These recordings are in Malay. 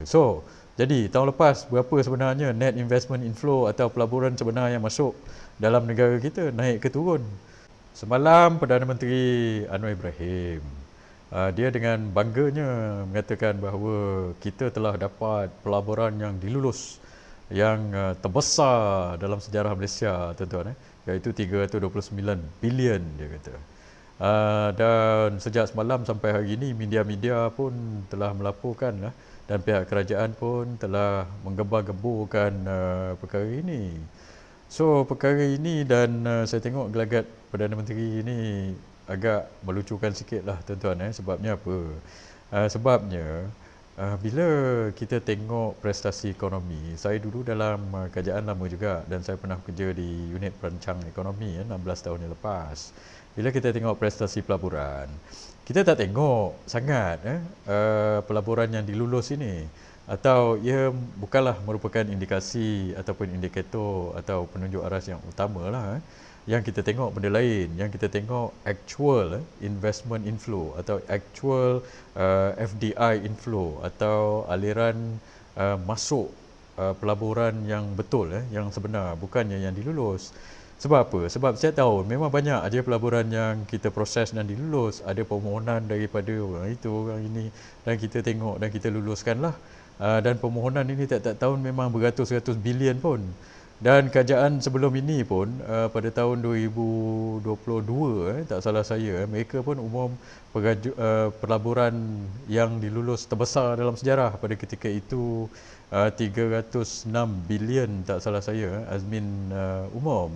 So, jadi tahun lepas berapa sebenarnya net investment inflow atau pelaburan sebenar yang masuk dalam negara kita, naik ke turun? Semalam Perdana Menteri Anwar Ibrahim, dia dengan bangganya mengatakan bahawa kita telah dapat pelaburan yang dilulus yang terbesar dalam sejarah Malaysia, tuan-tuan, iaitu 329 bilion, dia kata. Dan sejak semalam sampai hari ini, media-media pun telah melaporkan lah, dan pihak kerajaan pun telah menggembar-gemburkan perkara ini. So perkara ini, dan saya tengok gelagat Perdana Menteri ini agak melucukan sikit lah, tuan-tuan. Sebabnya apa? Sebabnya bila kita tengok prestasi ekonomi, saya dulu dalam kerajaan lama juga, dan saya pernah kerja di unit perancang ekonomi 16 tahun yang lepas. Bila kita tengok prestasi pelaburan, kita tak tengok sangat pelaburan yang dilulus ini, atau ia bukanlah merupakan indikasi ataupun indikator atau penunjuk arah yang utama lah. Yang kita tengok benda lain, yang kita tengok actual investment inflow atau actual FDI inflow atau aliran masuk pelaburan yang betul, yang sebenar, bukannya yang dilulus. Sebab apa? Sebab setiap tahun memang banyak aja pelaburan yang kita proses dan dilulus. Ada permohonan daripada orang itu, orang ini, dan kita tengok dan kita luluskanlah. Dan permohonan ini tiap-tiap tahun memang beratus-ratus bilion pun. Dan kerajaan sebelum ini pun pada tahun 2022, tak salah saya, mereka pun umum pelaburan yang dilulus terbesar dalam sejarah pada ketika itu, 306 bilion, tak salah saya, azmin umum.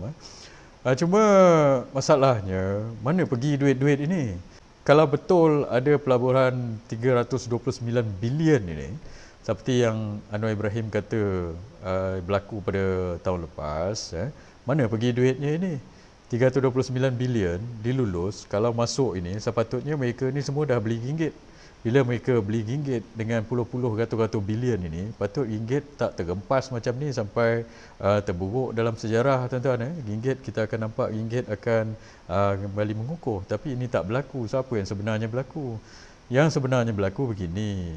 Cuma masalahnya, mana pergi duit-duit ini? Kalau betul ada pelaburan 329 bilion ini, seperti yang Anwar Ibrahim kata berlaku pada tahun lepas, mana pergi duitnya ini? 329 bilion dilulus, kalau masuk ini, sepatutnya mereka ni semua dah beli ringgit. Bila mereka beli ringgit dengan puluh-puluh ratus-ratus bilion ini, patut ringgit tak terempas macam ni sampai terburuk dalam sejarah, tuan-tuan. Ringgit, kita akan nampak ringgit akan kembali mengukuh. Tapi ini tak berlaku. So, apa yang sebenarnya berlaku? Yang sebenarnya berlaku begini,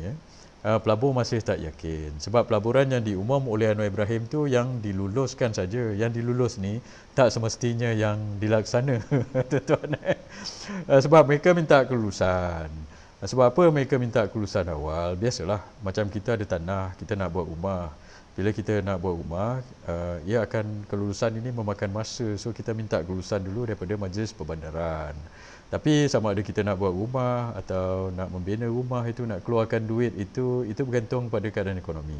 pelabur masih tak yakin. Sebab pelaburan yang diumum oleh Anwar Ibrahim tu yang diluluskan saja. Yang dilulus ni tak semestinya yang dilaksana, tuan-tuan. Sebab mereka minta kelulusan. Sebab apa mereka minta kelulusan awal? Biasalah, macam kita ada tanah, kita nak buat rumah. Bila kita nak buat rumah, ia akan, kelulusan ini memakan masa. So kita minta kelulusan dulu daripada Majlis Perbandaran. Tapi sama ada kita nak buat rumah atau nak membina rumah itu, nak keluarkan duit itu bergantung pada keadaan ekonomi.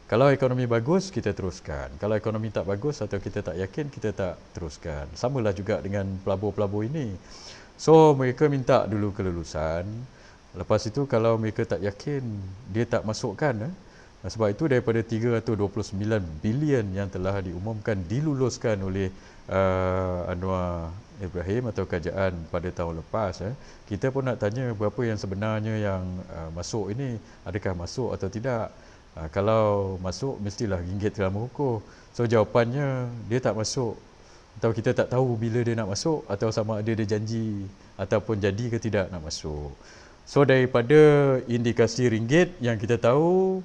Kalau ekonomi bagus, kita teruskan. Kalau ekonomi tak bagus atau kita tak yakin, kita tak teruskan. Samalah juga dengan pelabur-pelabur ini. So mereka minta dulu kelulusan. Lepas itu kalau mereka tak yakin, dia tak masukkan. Sebab itu daripada 329 bilion yang telah diumumkan diluluskan oleh Anwar Ibrahim atau kerajaan pada tahun lepas, kita pun nak tanya berapa yang sebenarnya yang masuk ini, adakah masuk atau tidak. Kalau masuk, mestilah ringgit telah mengukuh. So jawapannya, dia tak masuk. Atau kita tak tahu bila dia nak masuk, atau sama ada dia janji ataupun jadi ke tidak nak masuk. So daripada indikasi ringgit yang kita tahu,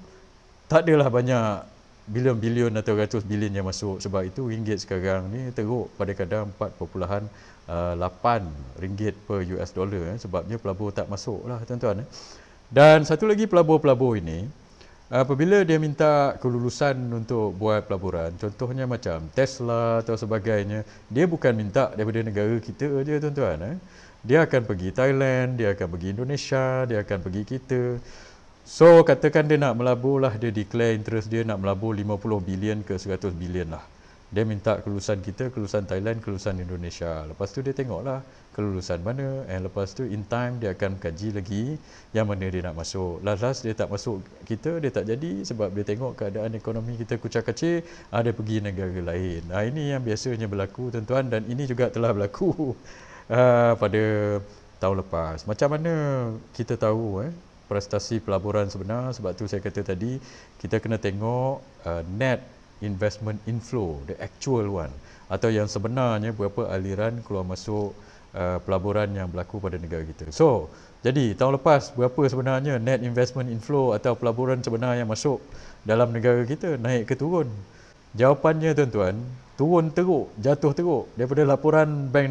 tak adalah banyak bilion-bilion atau ratus bilion yang masuk. Sebab itu ringgit sekarang ni teruk pada kadar 4.8 ringgit per US dollar. Sebabnya pelabur tak masuk lah, tuan-tuan. Dan satu lagi, pelabur-pelabur ini, apabila dia minta kelulusan untuk buat pelaburan, contohnya macam Tesla atau sebagainya, dia bukan minta daripada negara kita je, tuan-tuan. Dia akan pergi Thailand, dia akan pergi Indonesia, dia akan pergi kita. So katakan dia nak melabur lah, dia declare interest dia nak melabur 50 bilion ke 100 bilion lah. Dia minta kelulusan kita, kelulusan Thailand, kelulusan Indonesia. Lepas tu dia tengoklah kelulusan mana, and lepas tu in time dia akan kaji lagi yang mana dia nak masuk. Last dia tak masuk kita, dia tak jadi sebab dia tengok keadaan ekonomi kita kucak-kacir, dia pergi negara lain. Ini yang biasanya berlaku, tuan-tuan, dan ini juga telah berlaku pada tahun lepas. Macam mana kita tahu prestasi pelaburan sebenar? Sebab tu saya kata tadi, kita kena tengok net investment inflow, the actual one, atau yang sebenarnya berapa aliran keluar masuk pelaburan yang berlaku pada negara kita. So, jadi tahun lepas berapa sebenarnya net investment inflow atau pelaburan sebenar yang masuk dalam negara kita, naik ke turun? Jawapannya tuan-tuan, turun teruk, jatuh teruk. Daripada laporan Bank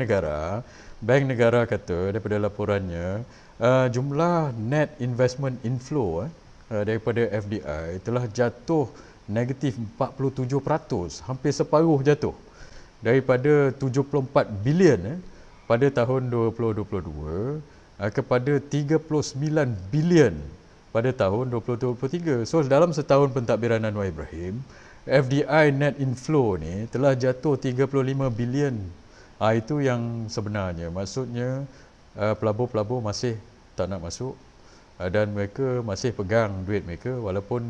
Negara kata daripada laporannya, jumlah net investment inflow daripada FDI telah jatuh negatif 47%, hampir separuh jatuh. Daripada 74 bilion pada tahun 2022 kepada 39 bilion pada tahun 2023. So dalam setahun pentadbiran Anwar Ibrahim, FDI net inflow ni telah jatuh 35 bilion. Itu yang sebenarnya. Maksudnya pelabur-pelabur masih tak nak masuk dan mereka masih pegang duit mereka walaupun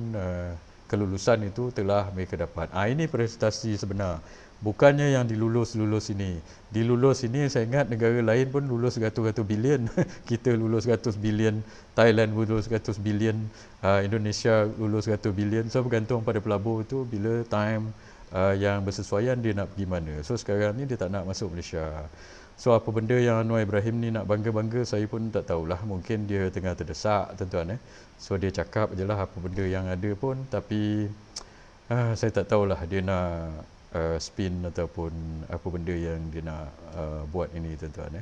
kelulusan itu telah mereka dapat. Ini prestasi sebenar. Bukannya yang dilulus ini. Dilulus ini saya ingat negara lain pun lulus ratus-ratus bilion. Kita lulus 100 bilion, Thailand lulus 100 bilion, Indonesia lulus 100 bilion. So bergantung pada pelabur tu bila time yang bersesuaian dia nak pergi mana. So sekarang ni dia tak nak masuk Malaysia. So apa benda yang Anwar Ibrahim ni nak bangga-bangga saya pun tak tahulah. Mungkin dia tengah terdesak tuan-tuan. So dia cakap je lah apa benda yang ada pun. Tapi saya tak tahulah dia nak spin ataupun apa benda yang dia nak buat ini tuan-tuan.